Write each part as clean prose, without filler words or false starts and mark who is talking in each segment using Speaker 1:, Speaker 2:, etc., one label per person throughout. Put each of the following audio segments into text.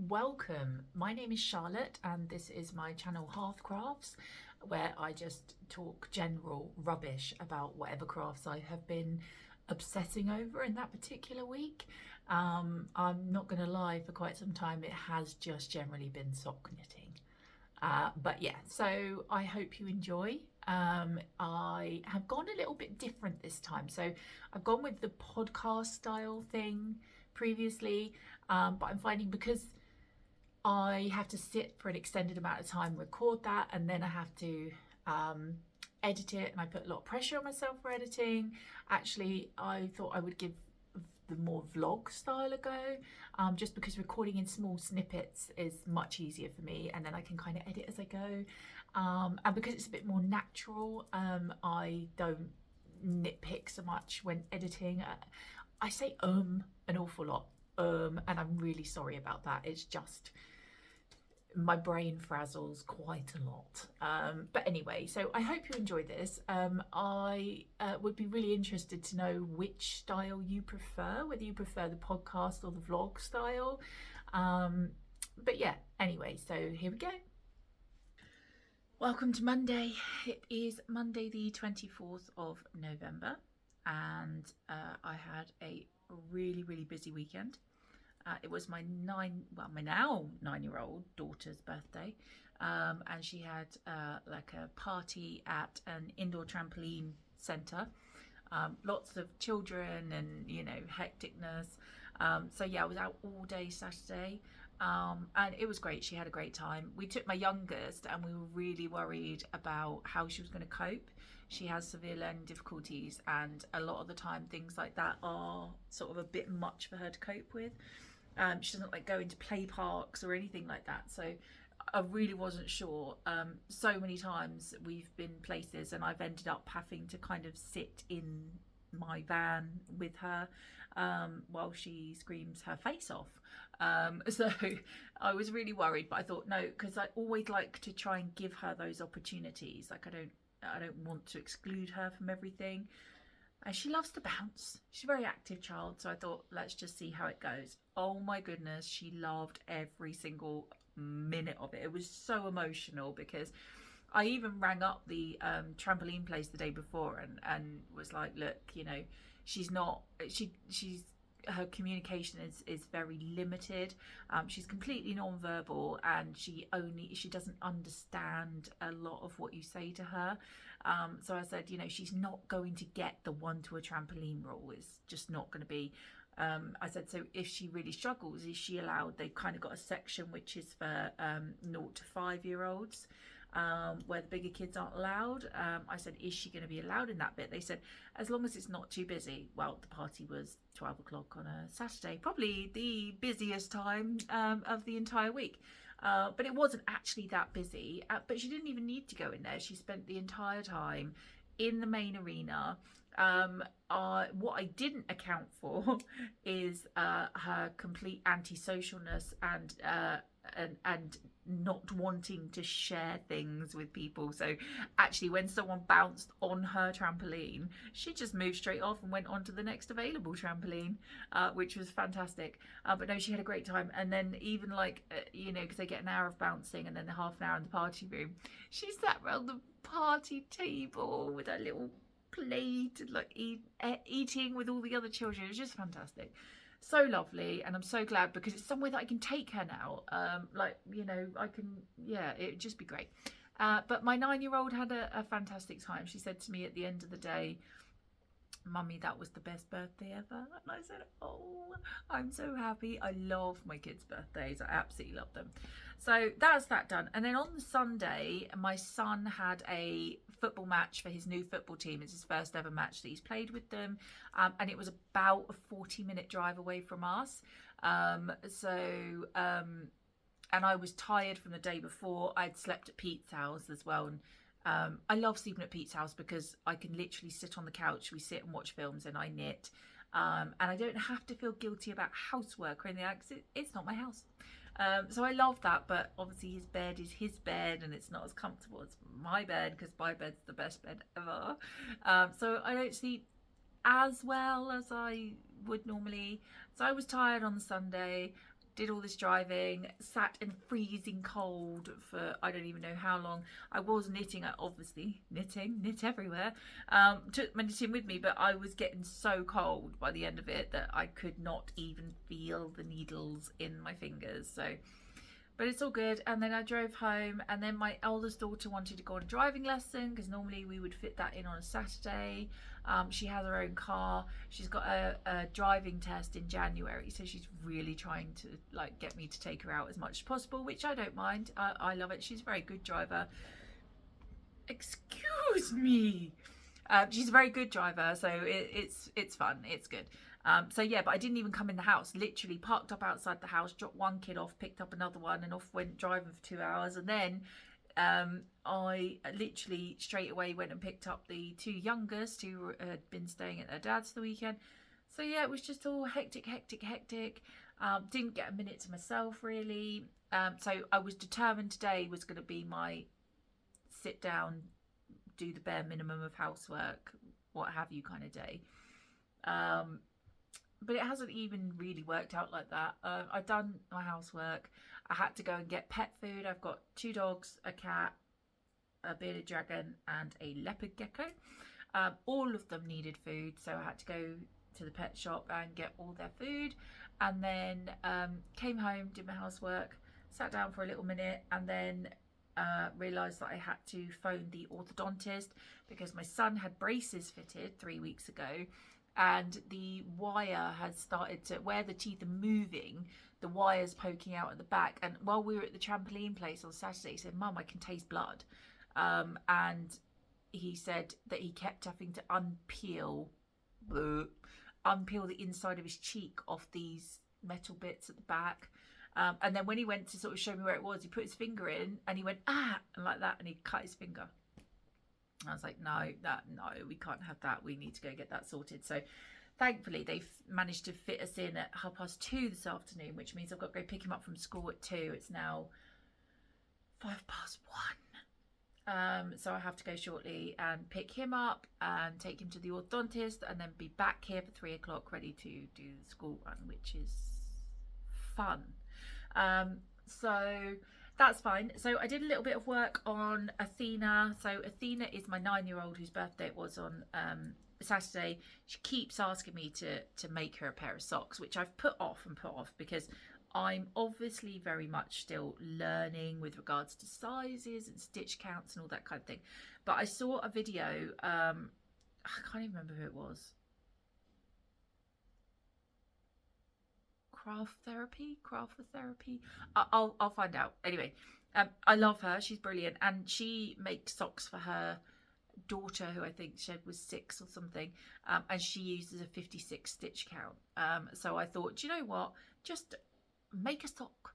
Speaker 1: welcome. My name is Charlotte and this is my channel Hearthcrafts, where I just talk general rubbish about whatever crafts I have been obsessing over in that particular week. I'm not going to lie, for quite some time it has just generally been sock knitting. But yeah, so I hope you enjoy. I have gone a little bit different this time. So I've gone with the podcast style thing previously, but I'm finding because I have to sit for an extended amount of time, record that, and then I have to edit it, and I put a lot of pressure on myself for editing. Actually, I thought I would give the more vlog style a go, just because recording in small snippets is much easier for me, and then I can kind of edit as I go, and because it's a bit more natural, I don't nitpick so much when editing. I say an awful lot, and I'm really sorry about that. It's just my brain frazzles quite a lot. But anyway, so I hope you enjoy this. I would be really interested to know which style you prefer, whether you prefer the podcast or the vlog style. But yeah, anyway, so here we go. Welcome to Monday. It is Monday the 24th of November, and I had a really busy weekend. It was my now 9-year-old daughter's birthday, and she had like a party at an indoor trampoline centre. Lots of children and, you know, hecticness. So yeah, I was out all day Saturday, and it was great. She had a great time. We took my youngest and we were really worried about how she was going to cope. She has severe learning difficulties, and a lot of the time things like that are sort of a bit much for her to cope with. She doesn't like going to play parks or anything like that, so I really wasn't sure. So many times we've been places and I've ended up having to kind of sit in my van with her while she screams her face off. So I was really worried, but I thought no, because I always like to try and give her those opportunities. Like I don't want to exclude her from everything. And she loves to bounce. She's a very active child, so I thought, let's just see how it goes. Oh my goodness, she loved every single minute of it. It was so emotional because I even rang up the trampoline place the day before and was like, look, you know, she's her communication is very limited. She's completely non-verbal, and she doesn't understand a lot of what you say to her. So I said, you know, she's not going to get the 1 to a trampoline rule. It's just not going to be. I said, so if she really struggles, is she allowed? They've kind of got a section which is for 0 to 5-year-olds, where the bigger kids aren't allowed. I said, is she going to be allowed in that bit? They said, as long as it's not too busy. Well, the party was 12 o'clock on a Saturday, probably the busiest time of the entire week. But it wasn't actually that busy, but she didn't even need to go in there. She spent the entire time in the main arena. What I didn't account for is her complete antisocialness and not wanting to share things with people. So actually, when someone bounced on her trampoline, she just moved straight off and went on to the next available trampoline, which was fantastic. But no, she had a great time. And then even like, you know, because they get an hour of bouncing and then half an hour in the party room, she sat around the party table with her little plate and like eating with all the other children. It was just fantastic. So lovely, and I'm so glad because it's somewhere that I can take her now. Like, you know, I can, yeah, it'd just be great. But my 9-year-old had a fantastic time. She said to me at the end of the day, Mummy, that was the best birthday ever. And I said, oh, I'm so happy. I love my kids' birthdays. I absolutely love them. So that's that done. And then on the Sunday, my son had a football match for his new football team. It's his first ever match that he's played with them. And it was about a 40-minute drive away from us. And I was tired from the day before. I'd slept at Pete's house as well. And I love sleeping at Pete's house because I can literally sit on the couch. We sit and watch films and I knit. And I don't have to feel guilty about housework or anything like that because it's not my house. So I love that, but obviously his bed is his bed and it's not as comfortable as my bed because my bed's the best bed ever. So I don't sleep as well as I would normally. So I was tired on the Sunday. did all this driving, sat in freezing cold for I don't even know how long. I was knitting, obviously knit everywhere. Took my knitting with me, but I was getting so cold by the end of it that I could not even feel the needles in my fingers. So, but it's all good. And then I drove home, and then my eldest daughter wanted to go on a driving lesson because normally we would fit that in on a Saturday. She has her own car. She's got a driving test in January, so she's really trying to like get me to take her out as much as possible, which I don't mind. I love it. She's a very good driver. Excuse me. She's a very good driver, so it's fun. It's good. So yeah, but I didn't even come in the house. Literally parked up outside the house, dropped one kid off, picked up another one, and off went driving for 2 hours. And then I literally straight away went and picked up the two youngest who had been staying at their dad's for the weekend. So yeah, it was just all hectic. Didn't get a minute to myself really. So I was determined today was going to be my sit down, do the bare minimum of housework, what have you kind of day. But it hasn't even really worked out like that. I've done my housework. I had to go and get pet food. I've got 2 dogs, a cat, a bearded dragon, and a leopard gecko. All of them needed food, so I had to go to the pet shop and get all their food. And then came home, did my housework, sat down for a little minute, and then realised that I had to phone the orthodontist because my son had braces fitted 3 weeks ago, and the wire had started to, where the teeth are moving, the wire's poking out at the back. And while we were at the trampoline place on Saturday, he said, "Mum, I can taste blood." And he said that he kept having to unpeel the inside of his cheek off these metal bits at the back. And then when he went to sort of show me where it was, he put his finger in and he went, "Ah," and like that, and he cut his finger. I was like, no, we can't have that. We need to go get that sorted. So thankfully they've managed to fit us in at 2:30 this afternoon, which means I've got to go pick him up from school at 2. It's now 1:05. So I have to go shortly and pick him up and take him to the orthodontist, and then be back here for 3 o'clock ready to do the school run, which is fun. So that's fine. So I did a little bit of work on Athena. So Athena is my 9-year-old whose birthday it was on Saturday. She keeps asking me to make her a pair of socks, which I've put off because I'm obviously very much still learning with regards to sizes and stitch counts and all that kind of thing. But I saw a video, I can't even remember who it was. Craft therapy. I'll find out. Anyway, I love her. She's brilliant, and she makes socks for her daughter, who I think she was 6 or something, and she uses a 56 stitch count. So I thought, do you know what? Just make a sock,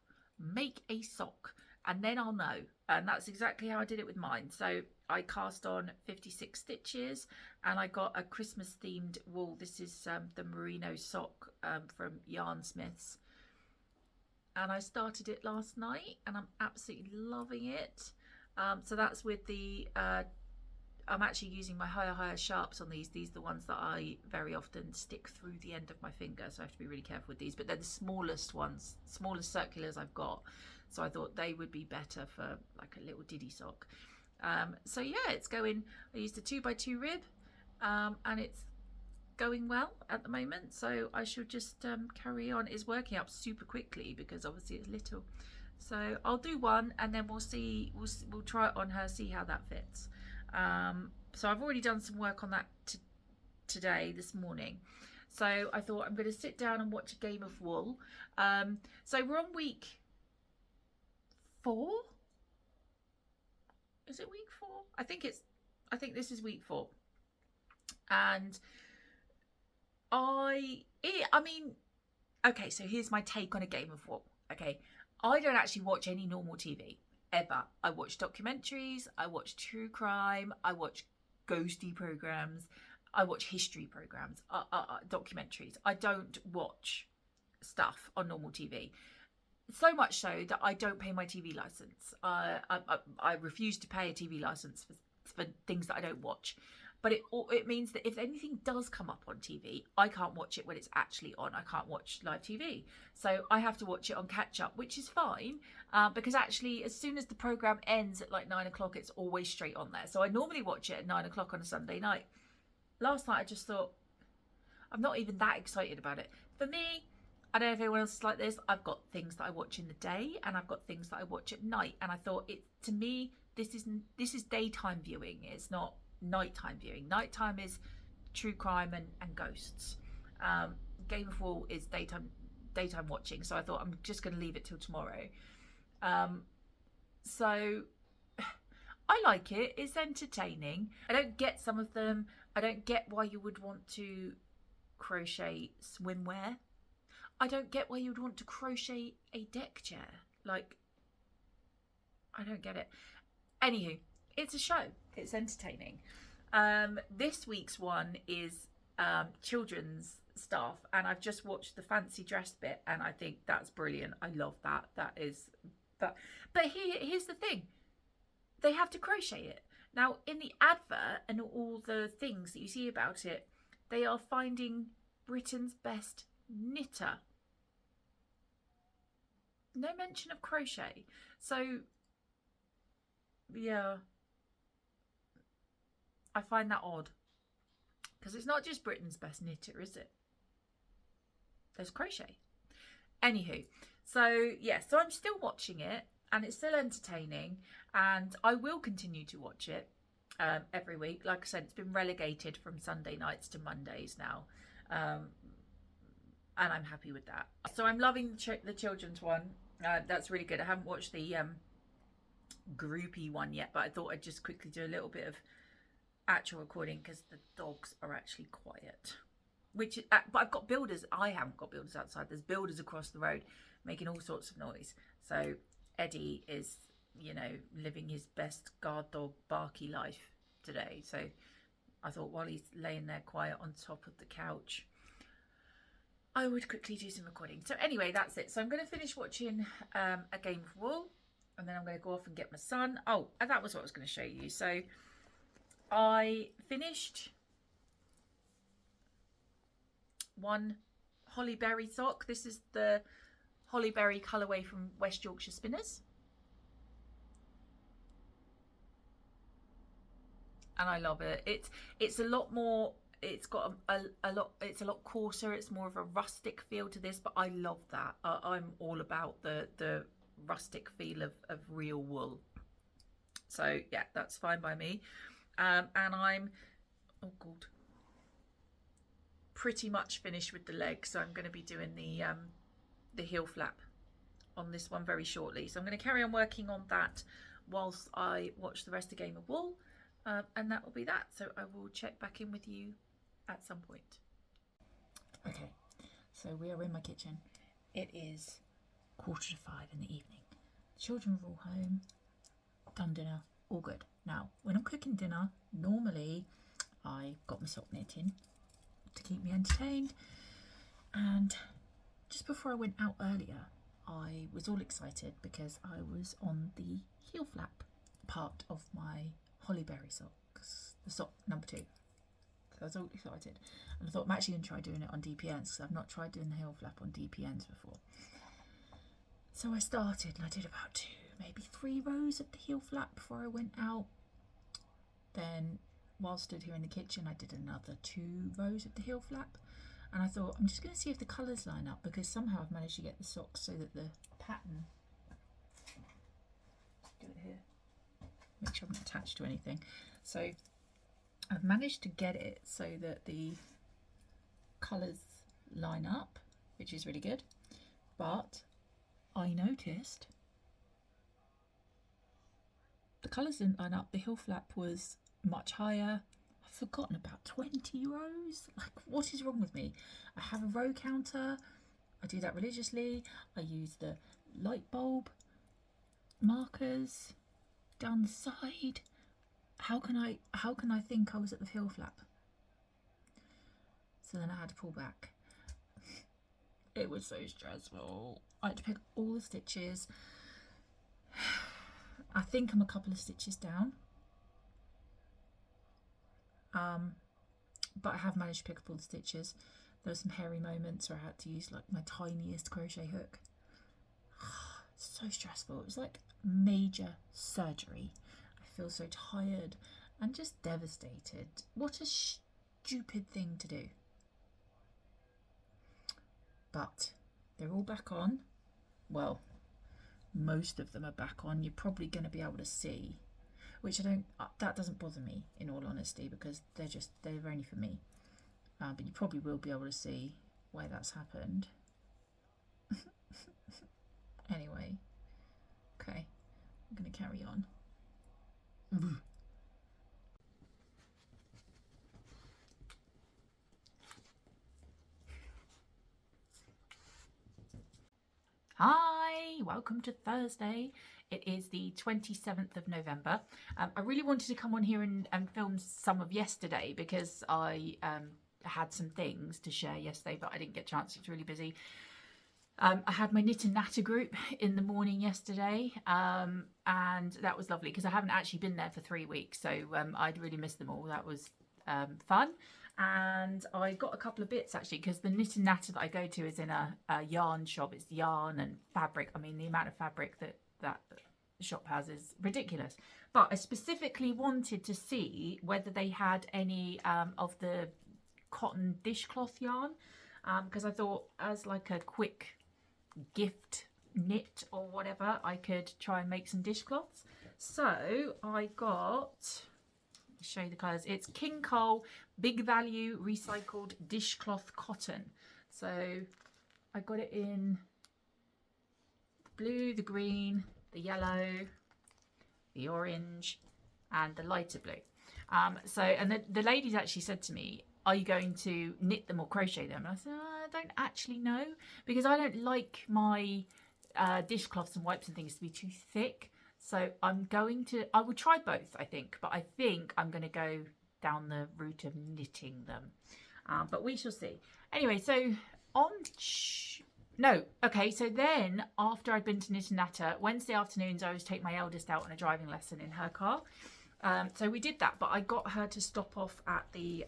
Speaker 1: and then I'll know. And that's exactly how I did it with mine. So I cast on 56 stitches, and I got a Christmas themed wool. This is the merino sock from Yarn Smiths, and I started it last night and I'm absolutely loving it. So that's with the I'm actually using my higher sharps on these. These are the ones that I very often stick through the end of my finger, so I have to be really careful with these. But they're the smallest ones, smallest circulars I've got, so I thought they would be better for like a little diddy sock. So yeah, it's going. I used a 2x2 rib, and it's going well at the moment, so I should just carry on. It's working up super quickly because obviously it's little, so I'll do one and then we'll see. We'll try it on her, see how that fits. So I've already done some work on that today, this morning. So I thought I'm going to sit down and watch a game of wool. So we're on week 4. Is it week 4? I think this is week 4. And I mean, okay, so here's my take on a game of wool. Okay, I don't actually watch any normal TV ever. I watch documentaries, I watch true crime, I watch ghosty programs, I watch history programs, documentaries. I don't watch stuff on normal TV. So much so that I don't pay my TV license. I refuse to pay a TV license for things that I don't watch. but it means that if anything does come up on TV, I can't watch it when it's actually on. I can't watch live TV, so I have to watch it on catch up, which is fine, because actually as soon as the program ends at like 9 o'clock, it's always straight on there. So I normally watch it at 9 o'clock on a Sunday night. Last night I just thought, I'm not even that excited about it. For me, I don't know if anyone else is like this, I've got things that I watch in the day and I've got things that I watch at night, and I thought, to me, this is daytime viewing. It's not nighttime viewing. Nighttime is true crime and ghosts. Game of Wool is daytime watching, so I thought I'm just going to leave it till tomorrow. So I like it. It's entertaining. I don't get some of them. I don't get why you would want to crochet swimwear. I don't get why you would want to crochet a deck chair. Like, I don't get it. Anywho, it's a show. It's entertaining. This week's one is children's stuff, and I've just watched the fancy dress bit, and I think that's brilliant. I love that. That is that. But here's the thing. They have to crochet it. Now, in the advert and all the things that you see about it, they are finding Britain's best knitter. No mention of crochet. So, yeah, I find that odd. Because it's not just Britain's best knitter, is it? There's crochet. Anywho, so yeah, so I'm still watching it, and it's still entertaining, and I will continue to watch it every week. Like I said, it's been relegated from Sunday nights to Mondays now, and I'm happy with that. So I'm loving the children's one. That's really good. I haven't watched the groupie one yet, but I thought I'd just quickly do a little bit of actual recording because the dogs are actually quiet. But I've got builders. I haven't got builders outside. There's builders across the road making all sorts of noise. So Eddie is, living his best guard dog barky life today. So I thought while he's laying there quiet on top of the couch, I would quickly do some recording. So anyway, that's it. So I'm going to finish watching A Game of Wool, and then I'm going to go off and get my son. Oh, and that was what I was going to show you. So I finished one Holly Berry sock. This is the Holly Berry colourway from West Yorkshire Spinners. And I love it. It's a lot more, it's got it's a lot coarser. It's more of a rustic feel to this, but I love that. I'm all about the rustic feel of real wool. So yeah, that's fine by me. And I'm, oh God, pretty much finished with the leg. So I'm going to be doing the heel flap on this one very shortly. So I'm going to carry on working on that whilst I watch the rest of Game of Wool. And that will be that. So I will check back in with you at some point. Okay, so we are in my kitchen. It is 5:15 in the evening. The children are all home, done dinner, all good. Now, when I'm cooking dinner, normally I got my sock knitting to keep me entertained. And just before I went out earlier, I was all excited because I was on the heel flap part of my Holly Berry socks, the sock number 2. So I was all excited, and I thought I'm actually going to try doing it on DPNs because I've not tried doing the heel flap on DPNs before. So I started, and I did about 2, maybe 3 rows of the heel flap before I went out. Then while stood here in the kitchen, I did another 2 rows of the heel flap, and I thought I'm just going to see if the colours line up, because somehow I've managed to get the socks so that the pattern, do it here, make sure I'm not attached to anything. So I've managed to get it so that the colours line up, which is really good. But I noticed the colours didn't line up. The heel flap was much higher. I've forgotten about 20 rows. Like, what is wrong with me? I have a row counter. I do that religiously. I use the light bulb markers down the side. How can I think I was at the heel flap? So then I had to pull back. It was so stressful. I had to pick all the stitches. I think I'm a couple of stitches down. But I have managed to pick up all the stitches. There were some hairy moments where I had to use like my tiniest crochet hook. So stressful. It was like major surgery. I feel so tired and just devastated. What a stupid thing to do. But they're all back on. Well, most of them are back on. You're probably going to be able to see, which I don't, that doesn't bother me in all honesty, because they're only for me. But you probably will be able to see where that's happened. Anyway, okay, I'm going to carry on. Hi, welcome to Thursday. It is the 27th of November. I really wanted to come on here and film some of yesterday, because I had some things to share yesterday, but I didn't get a chance. It was really busy. I had my knit and natter group in the morning yesterday, and that was lovely because I haven't actually been there for 3 weeks, so I'd really missed them all. That was fun. And I got a couple of bits actually, because the knit and natter that I go to is in a yarn shop. It's yarn and fabric. I mean, the amount of fabric that shop has is ridiculous. But I specifically wanted to see whether they had any of the cotton dishcloth yarn, because I thought as like a quick gift knit or whatever, I could try and make some dishcloths. So I got, show you the colours. It's King Cole Big Value Recycled Dishcloth Cotton. So I got it in the blue, the green, the yellow, the orange, and the lighter blue. And the ladies actually said to me, are you going to knit them or crochet them? And I said, I don't actually know, because I don't like my dishcloths and wipes and things to be too thick. So I would try both, I think, but I think I'm going to go down the route of knitting them. But we shall see. Anyway, so so then after I'd been to Knit and Natter, Wednesday afternoons I always take my eldest out on a driving lesson in her car. So we did that, but I got her to stop off at the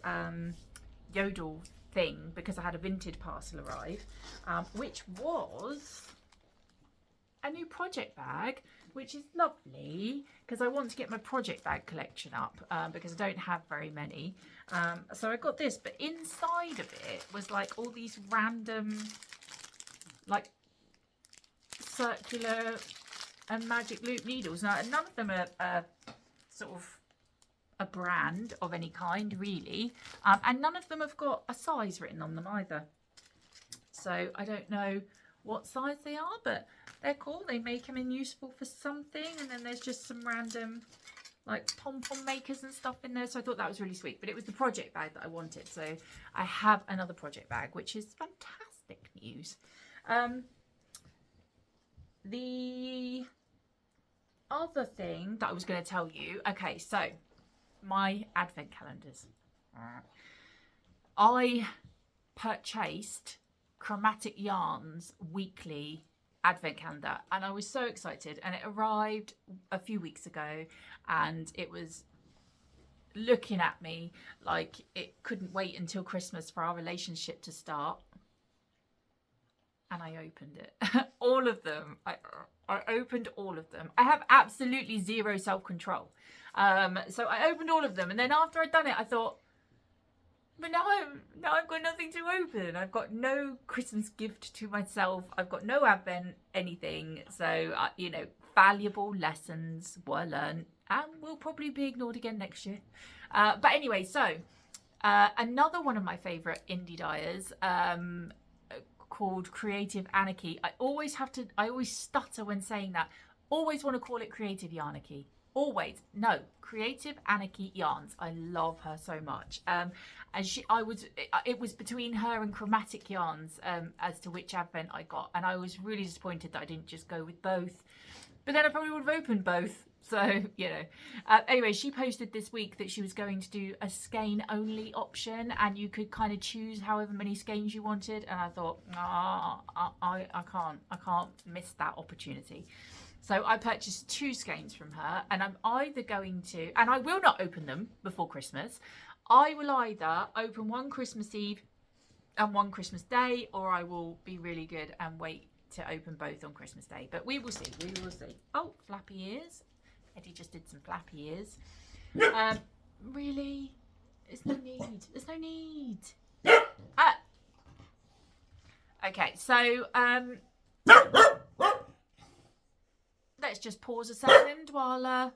Speaker 1: Yodel thing because I had a Vinted parcel arrive, which was a new project bag, which is lovely because I want to get my project bag collection up, because I don't have very many. So I got this, but inside of it was like all these random like circular and magic loop needles. Now none of them are sort of a brand of any kind really, and none of them have got a size written on them either, so I don't know what size they are, but they're cool. They make them in useful for something, and then there's just some random like pom-pom makers and stuff in there, so I thought that was really sweet. But it was the project bag that I wanted, so I have another project bag, which is fantastic news. The other thing that I was going to tell you, okay, so my advent calendars. I purchased Chromatic Yarns weekly advent calendar, and I was so excited, and it arrived a few weeks ago, and it was looking at me like it couldn't wait until Christmas for our relationship to start. And I opened it. All of them. I opened all of them. I have absolutely zero self-control. So I opened all of them, and then after I'd done it, I thought, but now I've got nothing to open. I've got no Christmas gift to myself. I've got no advent anything. So valuable lessons were learned and will probably be ignored again next year. But anyway, so another one of my favourite indie dyers, called Creative Anarchy. I always stutter when saying that. Always want to call it Creative Yarnarchy. Always. No, Creative Anarchy Yarns. I love her so much. And it was between her and Chromatic Yarns as to which advent I got, and I was really disappointed that I didn't just go with both. But then I probably would have opened both. So, anyway, she posted this week that she was going to do a skein only option, and you could kind of choose however many skeins you wanted. And I thought, I can't miss that opportunity. So I purchased 2 skeins from her, and I'm either going to, and I will not open them before Christmas. I will either open one Christmas Eve and one Christmas Day, or I will be really good and wait to open both on Christmas Day. But we will see. We will see. Oh, flappy ears. Eddie just did some flappy ears. Really? There's no need. There's no need. Okay, so let's just pause a second while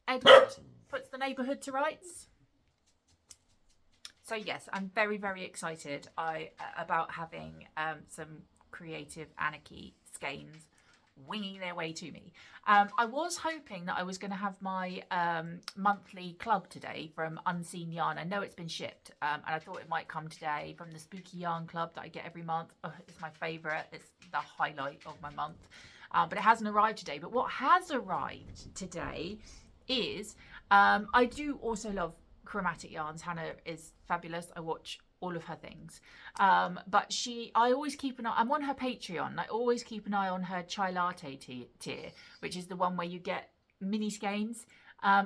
Speaker 1: Edward puts the neighbourhood to rights. So yes, I'm very, very excited about having some creative anarchy skeins winging their way to me. I was hoping that I was going to have my monthly club today from Unseen Yarn. I know it's been shipped, and I thought it might come today from the Spooky Yarn Club that I get every month. Oh, it's my favourite. It's the highlight of my month. But it hasn't arrived today. But what has arrived today is, I do also love chromatic yarns. Hannah is fabulous. I watch all of her things, but I always keep an eye. I'm on her Patreon, and I always keep an eye on her chai latte tier, which is the one where you get mini skeins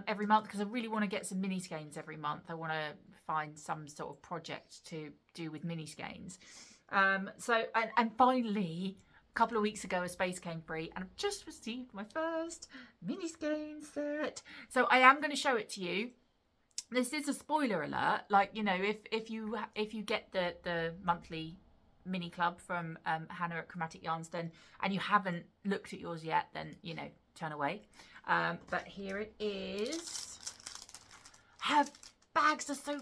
Speaker 1: every month, because I really want to get some mini skeins every month. I want to find some sort of project to do with mini skeins. So finally, a couple of weeks ago, a space came free, and I've just received my first mini skein set. So I am going to show it to you. This is a spoiler alert. Like, you know, if you get the monthly mini club from Hannah at Chromatic Yarns, then, and you haven't looked at yours yet, then, you know, turn away. But here it is. Her bags are so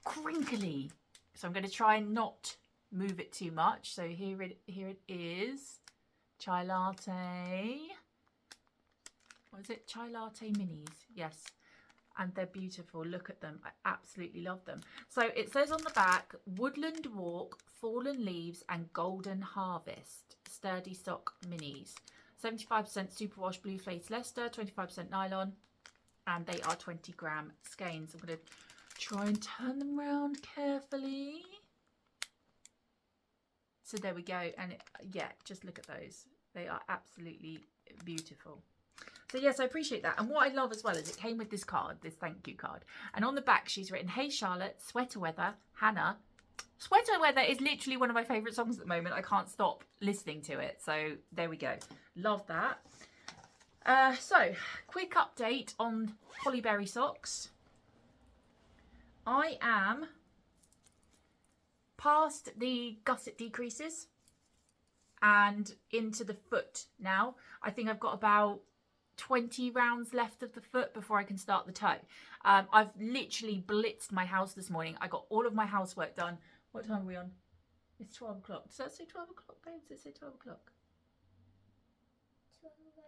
Speaker 1: crinkly, so I'm going to try and not move it too much. So here it is. Chai latte. What is it? Chai latte minis. Yes. And they're beautiful. Look at them. I absolutely love them. So it says on the back, Woodland Walk, Fallen Leaves and Golden Harvest Sturdy Sock Minis. 75% superwash blue fleece Leicester, 25% nylon, and they are 20 gram skeins. I'm going to try and turn them around carefully. So there we go. And yeah, just look at those. They are absolutely beautiful. So yes, I appreciate that. And what I love as well is it came with this card, this thank you card. And on the back, she's written, "Hey Charlotte, Sweater Weather, Hannah." Sweater Weather is literally one of my favourite songs at the moment. I can't stop listening to it. So there we go. Love that. So, quick update on Hollyberry socks. I am past the gusset decreases and into the foot now. I think I've got about 20 rounds left of the foot before I can start the toe. I've literally blitzed my house this morning. I got all of my housework done. What time are we on? It's 12 o'clock. Does that say 12 o'clock, babe? Does it say 12 o'clock?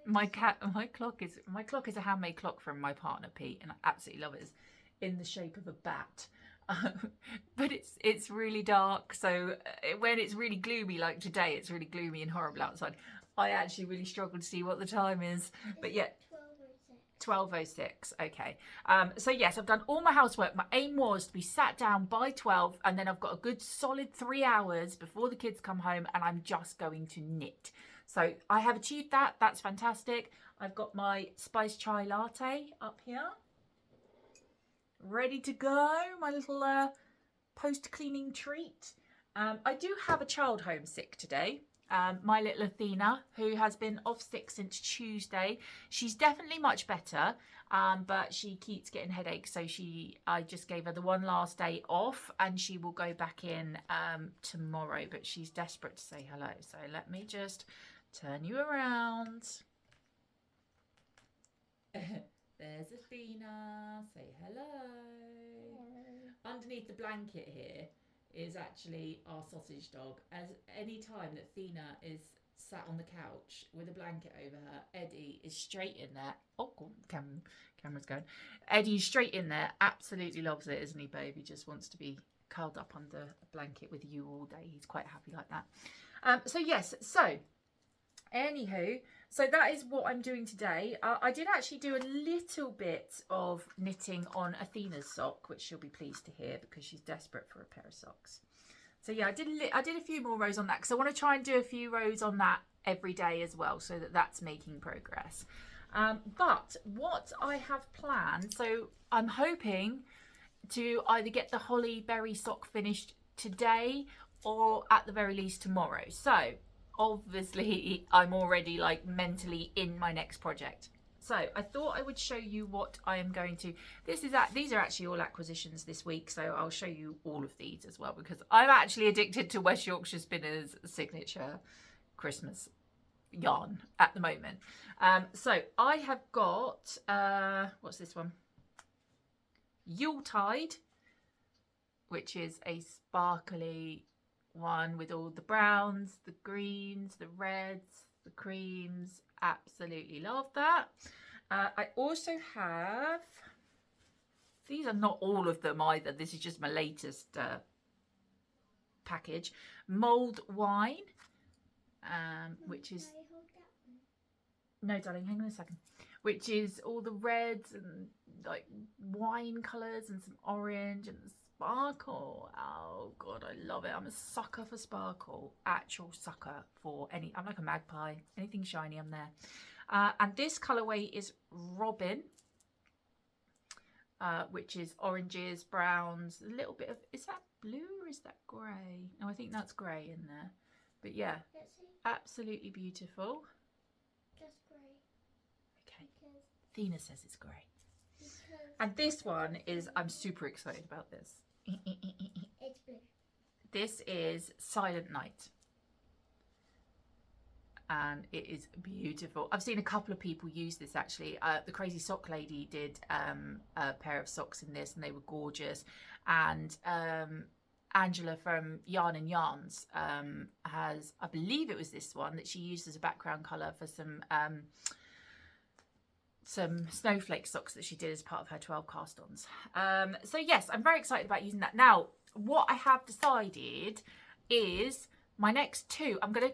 Speaker 1: My clock is a handmade clock from my partner Pete, and I absolutely love it. It's in the shape of a bat. But it's really dark, so when it's really gloomy like today, it's really gloomy and horrible outside, I actually really struggle to see what the time is. But yeah, 12:06. Okay. So yes, I've done all my housework. My aim was to be sat down by 12, and then I've got a good solid 3 hours before the kids come home, and I'm just going to knit. So I have achieved that. That's fantastic. I've got my spice chai latte up here, ready to go. My little post-cleaning treat. I do have a child home sick today. My little Athena, who has been off sick since Tuesday. She's definitely much better, but she keeps getting headaches. So I just gave her the one last day off, and she will go back in tomorrow. But she's desperate to say hello. So let me just turn you around. There's Athena. Say hello. Underneath the blanket here is actually our sausage dog. As any time that Athena is sat on the couch with a blanket over her, Eddie is straight in there. Oh, camera's going. Eddie's straight in there. Absolutely loves it, isn't he, babe? He just wants to be curled up under a blanket with you all day. He's quite happy like that. So yes, so anywho, so that is what I'm doing today. I did actually do a little bit of knitting on Athena's sock, which she'll be pleased to hear because she's desperate for a pair of socks. So yeah, I did a few more rows on that because I want to try and do a few rows on that every day as well, so that's making progress. But what I have planned, so I'm hoping to either get the holly berry sock finished today or at the very least tomorrow. So obviously I'm already like mentally in my next project. So I thought I would show you what I am going to. These are actually all acquisitions this week, so I'll show you all of these as well because I'm actually addicted to West Yorkshire Spinners' signature Christmas yarn at the moment. So I have got what's this one? Yuletide, which is a sparkly one with all the browns, the greens, the reds, the creams. Absolutely love that. I also have, these are not all of them either, this is just my latest package, mulled wine, which is, no darling, hang on a second, which is all the reds and like wine colours and some orange and sparkle. Oh god, I love it. I'm a sucker for sparkle, actual sucker for any. I'm like a magpie, anything shiny I'm there. And this colourway is Robin, which is oranges, browns, a little bit of, is that blue or is that grey? No, I think that's grey in there, but yeah, absolutely beautiful.
Speaker 2: Just grey.
Speaker 1: Okay, Athena says it's grey. And this one is, I'm super excited about this.
Speaker 2: It's blue.
Speaker 1: This is Silent Night. And it is beautiful. I've seen a couple of people use this actually. The Crazy Sock Lady did a pair of socks in this and they were gorgeous. And Angela from Yarn and Yarns has, I believe it was this one that she used as a background colour for some snowflake socks that she did as part of her 12 cast-ons. So yes, I'm very excited about using that. Now, what I have decided is my next two, I'm gonna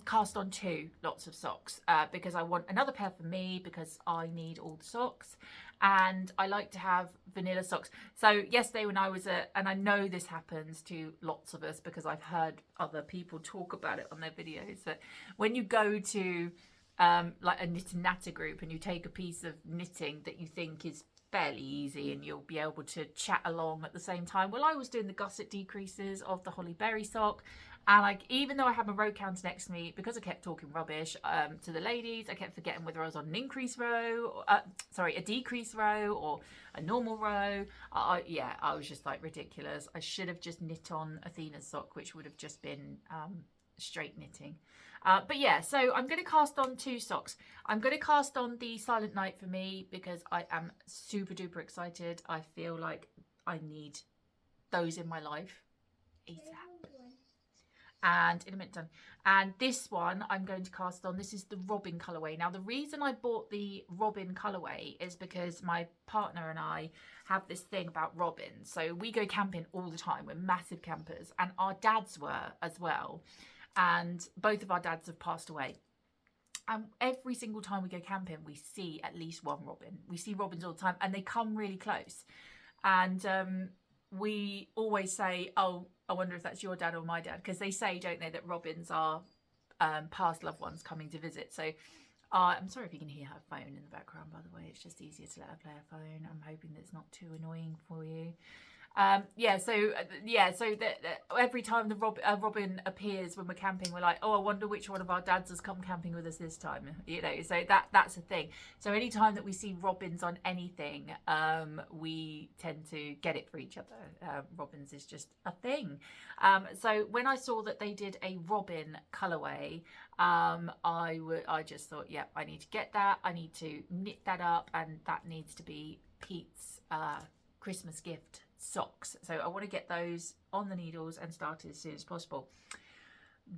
Speaker 1: cast on 2 lots of socks because I want another pair for me because I need all the socks and I like to have vanilla socks. So yesterday when I was and I know this happens to lots of us because I've heard other people talk about it on their videos, that when you go to like a knit and natter group and you take a piece of knitting that you think is fairly easy and you'll be able to chat along at the same time. Well, I was doing the gusset decreases of the holly berry sock, and even though I had my row counter next to me, because I kept talking rubbish to the ladies, I kept forgetting whether I was on an increase row, a decrease row or a normal row. Yeah, I was just like ridiculous. I should have just knit on Athena's sock, which would have just been straight knitting. But yeah, so I'm going to cast on 2 socks. I'm going to cast on the Silent Night for me because I am super duper excited. I feel like I need those in my life ASAP. And in a minute done. And this one I'm going to cast on, this is the Robin colourway. Now the reason I bought the Robin colourway is because my partner and I have this thing about robins. So we go camping all the time. We're massive campers and our dads were as well. And both of our dads have passed away. And every single time we go camping, we see at least one robin. We see robins all the time and they come really close. And we always say, oh, I wonder if that's your dad or my dad. Because they say, don't they, that robins are past loved ones coming to visit. So I'm sorry if you can hear her phone in the background, by the way. It's just easier to let her play her phone. I'm hoping that it's not too annoying for you. So every time the robin appears when we're camping, we're like, oh, I wonder which one of our dads has come camping with us this time, you know. So that's a thing. So anytime that we see robins on anything, we tend to get it for each other. Robins is just a thing. So when I saw that they did a robin colorway, I just thought, yeah, I need to get that. I need to knit that up, and that needs to be Pete's Christmas gift socks. So I want to get those on the needles and started as soon as possible.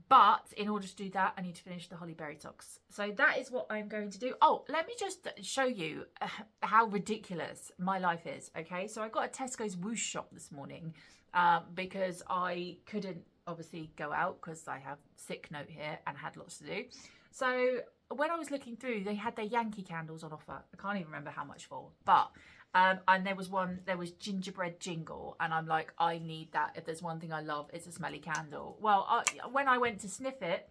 Speaker 1: But in order to do that, I need to finish the holly berry socks. So that is what I'm going to do. Oh, let me just show you how ridiculous my life is. Okay, so I got a Tesco's Whoosh shop this morning because I couldn't obviously go out because I have sick note here and had lots to do. So when I was looking through, they had their Yankee candles on offer. I can't even remember how much for, but and there was gingerbread jingle, and I'm like, I need that. If there's one thing I love, it's a smelly candle. Well, when I went to sniff it,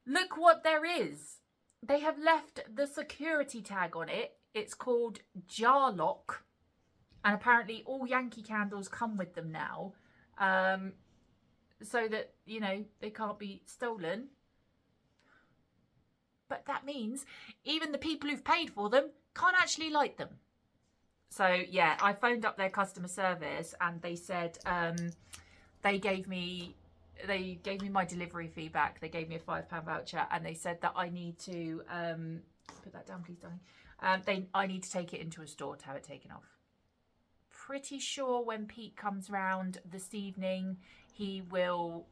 Speaker 1: look what there is. They have left the security tag on it. It's called jar lock, And apparently all Yankee candles come with them now, so that, you know, they can't be stolen. But that means even the people who've paid for them can't actually light them. So yeah, I phoned up their customer service and they said they gave me my delivery feedback. They gave me a £5 voucher and they said that I need to put that down, please, darling. I need to take it into a store to have it taken off. Pretty sure when Pete comes round this evening, he will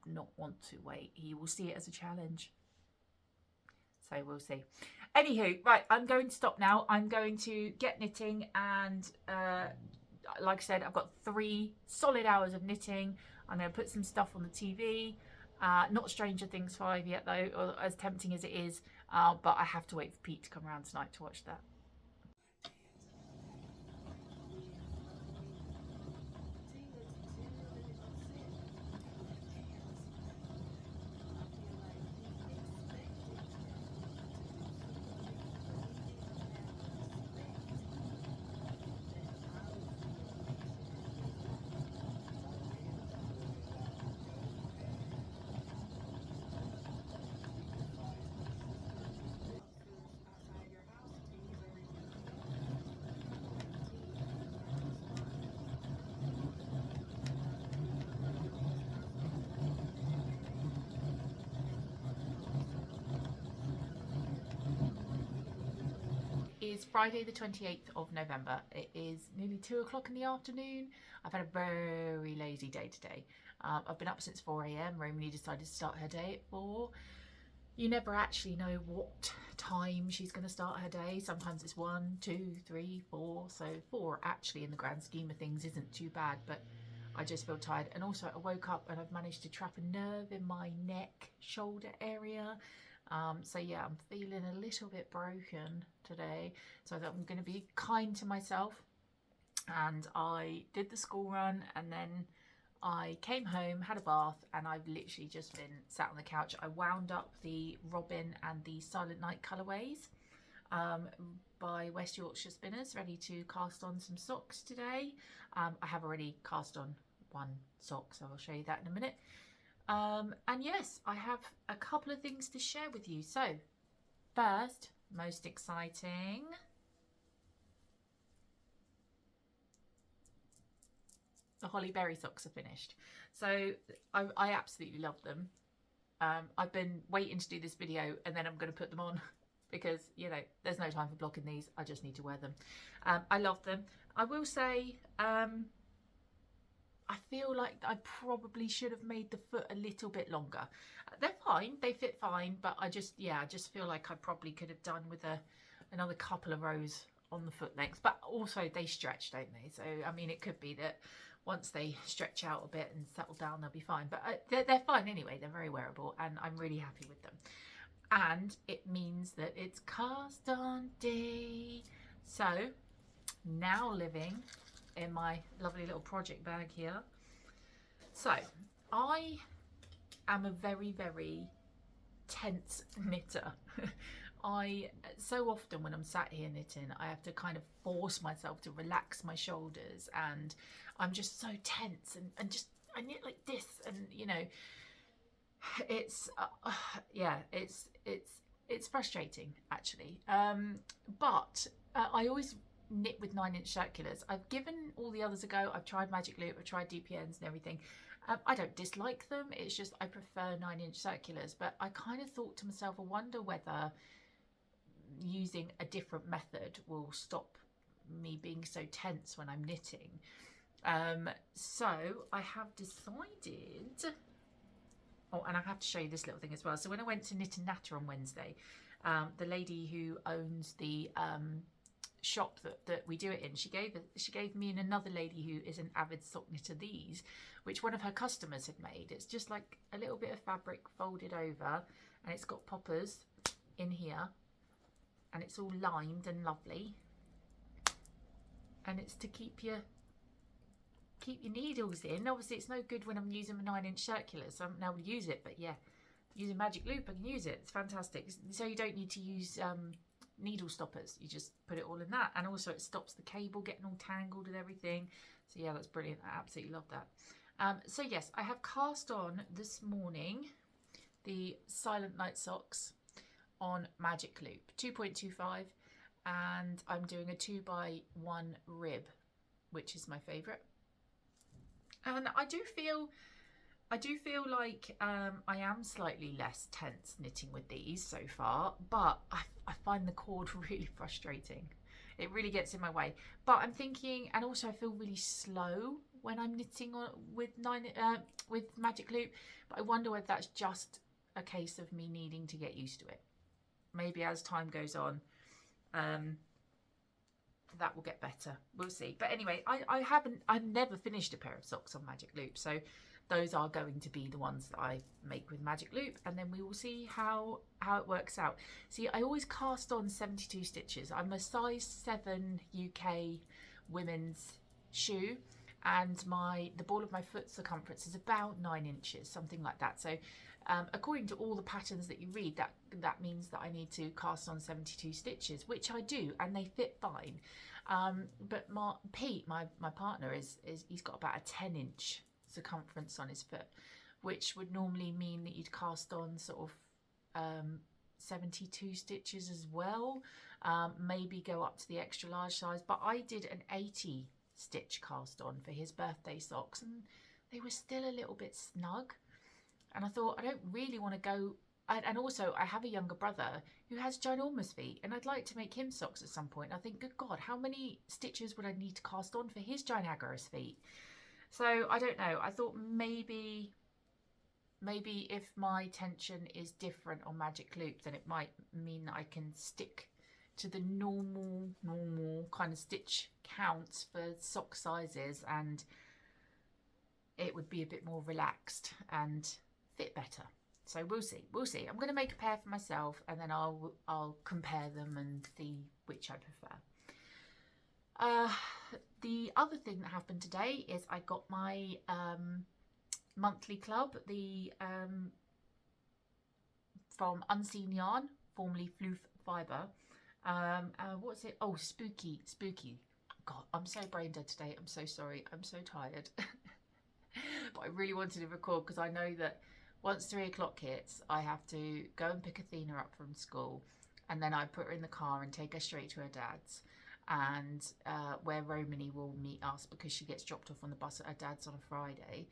Speaker 1: not want to wait. He will see it as a challenge. So we'll see. Anywho, right, I'm going to stop now. I'm going to get knitting and like I said, I've got 3 solid hours of knitting. I'm going to put some stuff on the TV. Not Stranger Things 5 yet though, or as tempting as it is, but I have to wait for Pete to come around tonight to watch that. Is Friday the 28th of November. It is nearly 2 o'clock in the afternoon. I've had a very lazy day today. I've been up since 4 a.m. Romany decided to start her day at 4. You never actually know what time she's going to start her day. Sometimes it's 1, 2, 3, 4. So 4 actually in the grand scheme of things isn't too bad, but I just feel tired. And also I woke up and I've managed to trap a nerve in my neck, shoulder area. So yeah, I'm feeling a little bit broken today, so I thought I'm going to be kind to myself, and I did the school run and then I came home, had a bath, and I've literally just been sat on the couch. I wound up the Robin and the Silent Night colourways by West Yorkshire Spinners, ready to cast on some socks today. I have already cast on one sock, so I'll show you that in a minute. And yes, I have a couple of things to share with you. So first, most exciting, the Holly Berry socks are finished. So I absolutely love them. I've been waiting to do this video and then I'm going to put them on because, you know, there's no time for blocking these. I just need to wear them. I love them. I will say, I feel like I probably should have made the foot a little bit longer. They're fine, they fit fine, but I just feel like I probably could have done with another couple of rows on the foot length. But also they stretch, don't they? So I mean, it could be that once they stretch out a bit and settle down, they'll be fine. But they're fine anyway. They're very wearable, and I'm really happy with them. And it means that it's cast on day. So now living in my lovely little project bag here. So I am a very, very tense knitter. So often when I'm sat here knitting, I have to kind of force myself to relax my shoulders, and I'm just so tense and just I knit like this, and you know, it's yeah, it's frustrating actually. But I always knit with 9-inch circulars. I've given all the others a go. I've tried Magic Loop, I've tried DPNs and everything. I don't dislike them, it's just I prefer 9-inch circulars. But I kind of thought to myself, I wonder whether using a different method will stop me being so tense when I'm knitting. So I have decided, oh, and I have to show you this little thing as well. So when I went to Knit and Natter on Wednesday, the lady who owns the shop that we do it in, she gave me and another lady who is an avid sock knitter these, which one of her customers had made. It's just like a little bit of fabric folded over, and it's got poppers in here, and it's all lined and lovely, and it's to keep your needles in. Obviously it's no good when I'm using a 9-inch circular, so I haven't been able to use it, but yeah, using Magic Loop I can use it. It's fantastic. So you don't need to use needle stoppers. You just put it all in that, and also it stops the cable getting all tangled and everything. So yeah, that's brilliant. I absolutely love that. So yes, I have cast on this morning the Silent Night socks on Magic Loop 2.25, and I'm doing a 2x1 rib, which is my favorite. And I do feel like I am slightly less tense knitting with these so far, but I find the cord really frustrating. It really gets in my way. But I'm thinking, and also I feel really slow when I'm knitting with Magic Loop. But I wonder whether that's just a case of me needing to get used to it. Maybe as time goes on, that will get better. We'll see. But anyway, I've never finished a pair of socks on Magic Loop, so those are going to be the ones that I make with Magic Loop, and then we will see how it works out. See, I always cast on 72 stitches. I'm a size 7 UK women's shoe, and the ball of my foot circumference is about 9 inches, something like that. So according to all the patterns that you read, that means that I need to cast on 72 stitches, which I do, and they fit fine. But Pete, my partner, he's got about a 10-inch circumference on his foot, which would normally mean that you'd cast on sort of 72 stitches as well, maybe go up to the extra large size. But I did an 80 stitch cast on for his birthday socks, and they were still a little bit snug. And I thought, I don't really want to go. And also, I have a younger brother who has ginormous feet, and I'd like to make him socks at some point. I think, good God, how many stitches would I need to cast on for his ginormous feet? So I don't know. I thought maybe if my tension is different on Magic Loop, then it might mean that I can stick to the normal kind of stitch counts for sock sizes, and it would be a bit more relaxed and fit better. So we'll see. I'm going to make a pair for myself, and then I'll compare them and see which I prefer. The other thing that happened today is I got my monthly club, from Unseen Yarn, formerly Floof Fibre. What's it? Oh, Spooky. God, I'm so brain dead today. I'm so sorry. I'm so tired. But I really wanted to record because I know that once 3 o'clock hits, I have to go and pick Athena up from school, and then I put her in the car and take her straight to her dad's, and where Romany will meet us because she gets dropped off on the bus at her dad's on a Friday.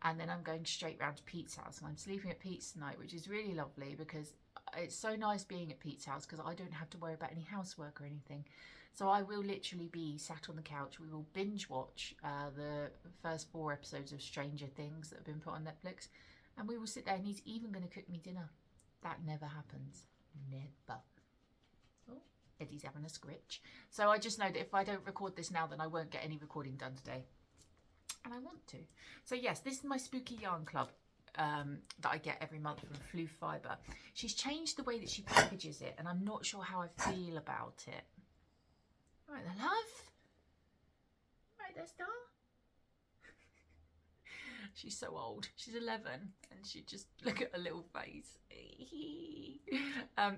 Speaker 1: And then I'm going straight round to Pete's house, and I'm sleeping at Pete's tonight, which is really lovely because it's so nice being at Pete's house because I don't have to worry about any housework or anything. So I will literally be sat on the couch. We will binge watch the first 4 episodes of Stranger Things that have been put on Netflix, and we will sit there, and he's even going to cook me dinner. That never happens. Never. Oh, Eddie's having a scritch. So I just know that if I don't record this now, then I won't get any recording done today. And I want to. So yes, this is my Spooky Yarn Club that I get every month from Floof Fibre. She's changed the way that she packages it, and I'm not sure how I feel about it. Right there, love. Right there, star. She's so old. She's 11, and she just look at her little face.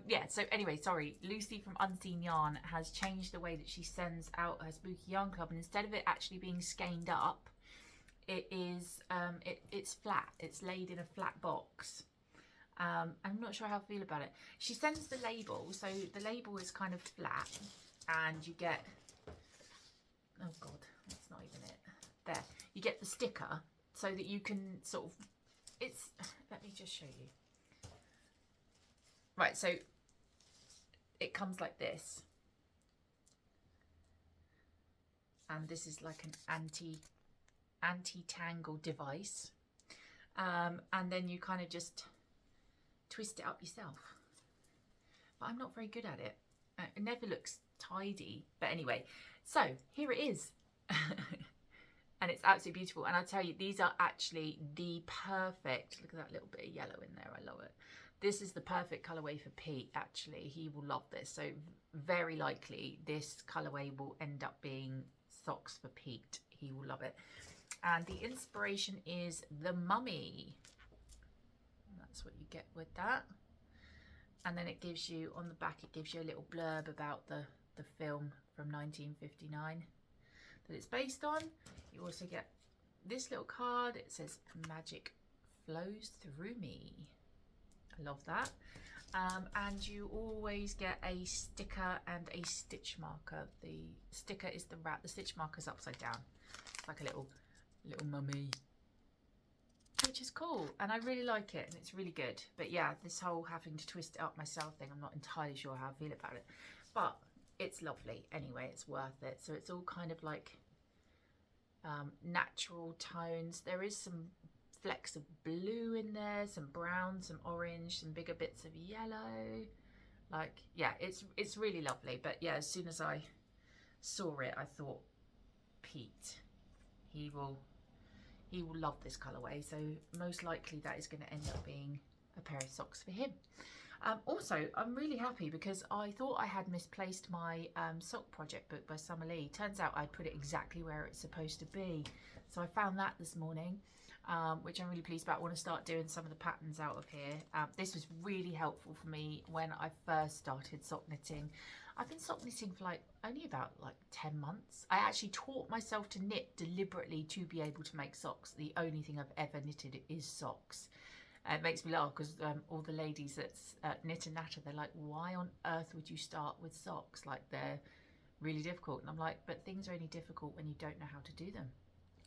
Speaker 1: Yeah, so anyway, sorry. Lucy from Unseen Yarn has changed the way that she sends out her Spooky Yarn Club, and instead of it actually being skeined up, it is it's flat. It's laid in a flat box. I'm not sure how I feel about it. She sends the label, so the label is kind of flat, and you get, oh god, that's not even it. There, you get the sticker so that you can sort of, it's, let me just show you. Right, so it comes like this, and this is like an anti-tangle device, and then you kind of just twist it up yourself. But I'm not very good at it. It never looks tidy. But anyway, so here it is. And it's absolutely beautiful. And I tell you, these are actually the perfect, look at that little bit of yellow in there. I love it. This is the perfect colourway for Pete, actually. He will love this. So very likely this colourway will end up being socks for Pete. He will love it. And the inspiration is the mummy. That's what you get with that. and then it gives you, on the back, it gives you a little blurb about the film from 1959 that it's based on. You also get this little card. It says magic flows through me. I love that. And you always get a sticker and a stitch marker. The sticker is the wrap, the stitch marker is upside down. It's like a little mummy, which is cool, and I really like it, and it's really good. But yeah, this whole having to twist it up myself thing, I'm not entirely sure how I feel about it, but it's lovely anyway. It's worth it. So it's all kind of like natural tones. There is some flecks of blue in there, some brown, some orange, some bigger bits of yellow. Like, yeah, it's really lovely. But yeah, as soon as I saw it, I thought, Pete, he will love this colourway. So most likely that is going to end up being a pair of socks for him. Also, I'm really happy because I thought I had misplaced my sock project book by Summer Lee. Turns out I'd put it exactly where it's supposed to be. So I found that this morning, which I'm really pleased about. I want to start doing some of the patterns out of here. This was really helpful for me when I first started sock knitting. I've been sock knitting for only about 10 months. I actually taught myself to knit deliberately to be able to make socks. The only thing I've ever knitted is socks. It makes me laugh because all the ladies that knit and natter, they're like, why on earth would you start with socks? Like, they're really difficult. And I'm like, but things are only difficult when you don't know how to do them.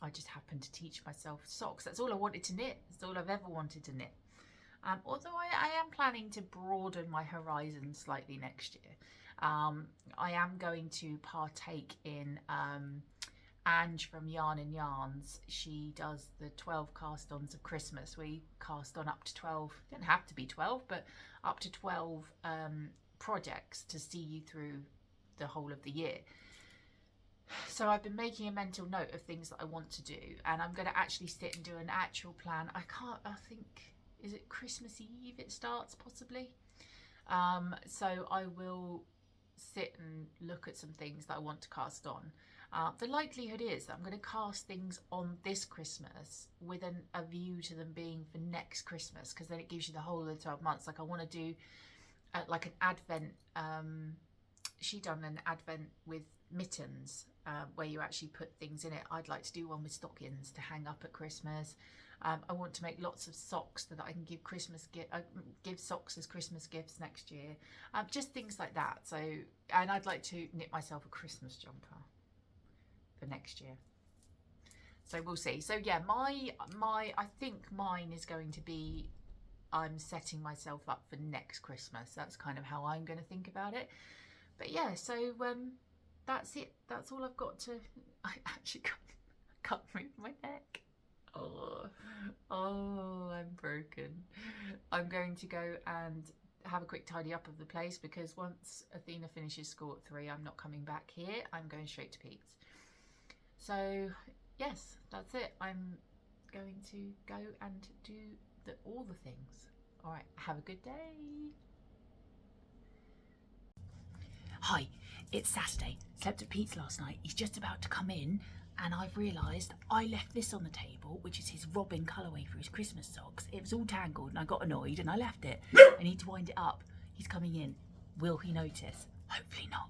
Speaker 1: I just happened to teach myself socks. That's all I wanted to knit. That's all I've ever wanted to knit. Although I am planning to broaden my horizon slightly next year. I am going to partake in Ange from Yarn and Yarns. She does the 12 cast-ons of Christmas. We cast on up to 12, don't have to be 12, but up to 12 projects to see you through the whole of the year. So I've been making a mental note of things that I want to do, and I'm going to actually sit and do an actual plan. I think, is it Christmas Eve it starts possibly? So I will sit and look at some things that I want to cast on. The likelihood is that I'm going to cast things on this Christmas with a view to them being for next Christmas, because then it gives you the whole of the 12 months. Like, I want to do like an advent. She done an advent with mittens where you actually put things in it. I'd like to do one with stockings to hang up at Christmas. I want to make lots of socks so that I can give give socks as Christmas gifts next year. Just things like that. So, and I'd like to knit myself a Christmas jumper for next year. So we'll see. So yeah, I think mine is going to be, I'm setting myself up for next Christmas. That's kind of how I'm going to think about it. But yeah, so that's it. That's all I've got to. I actually can't move my neck. Oh, I'm broken. I'm going to go and have a quick tidy up of the place, because once Athena finishes school at 3, I'm not coming back here. I'm going straight to Pete's. So yes, that's it. I'm going to go and do all the things. All right, have a good day. Hi, it's Saturday. Slept at Pete's last night. He's just about to come in, and I've realised I left this on the table, which is his Robin colourway for his Christmas socks. It was all tangled and I got annoyed and I left it. I need to wind it up. He's coming in. Will he notice? Hopefully not.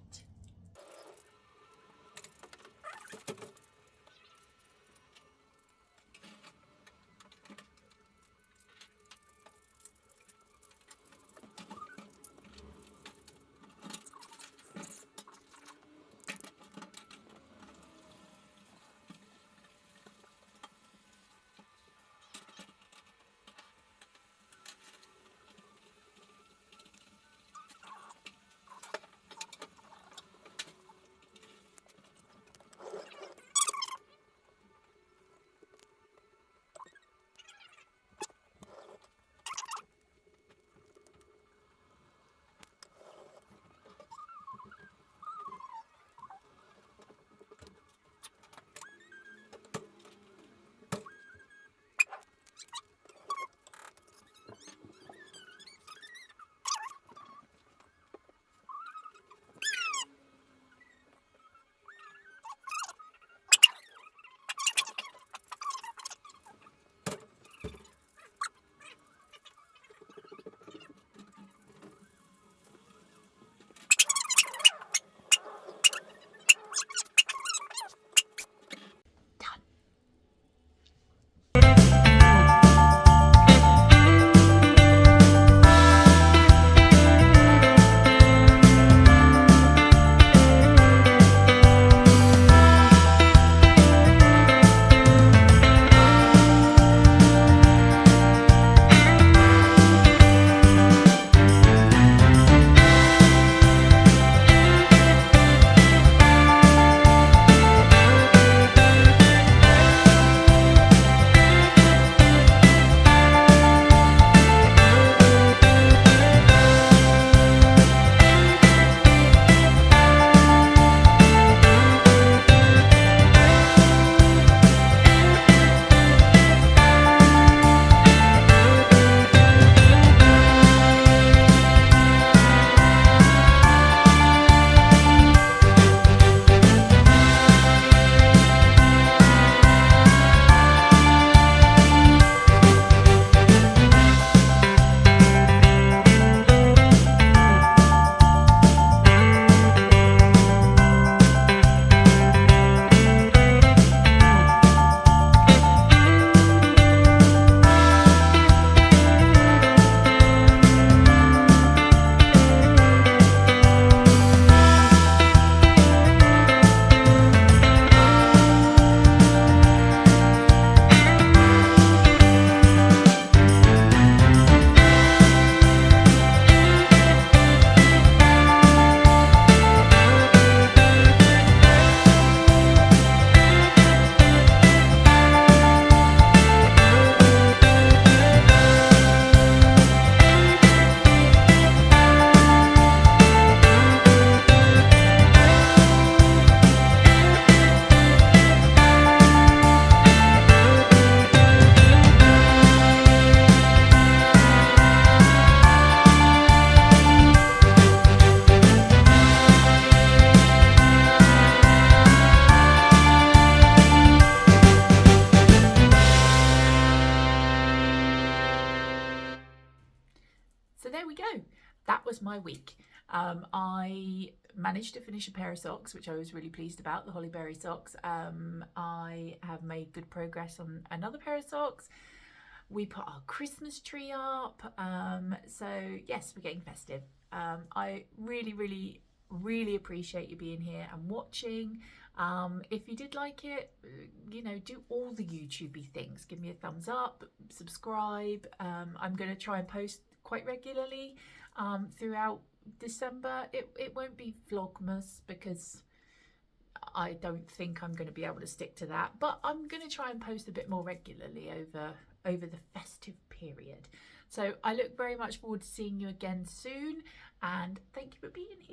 Speaker 1: that was my week. I managed to finish a pair of socks, which I was really pleased about, the Hollyberry socks. I have made good progress on another pair of socks. We put our Christmas tree up. So yes, we're getting festive. I really appreciate you being here and watching. If you did like it, you know, do all the YouTubey things. Give me a thumbs up, subscribe. I'm going to try and post quite regularly throughout December. It won't be Vlogmas because I don't think I'm going to be able to stick to that, but I'm going to try and post a bit more regularly over the festive period. So I look very much forward to seeing you again soon, and thank you for being here.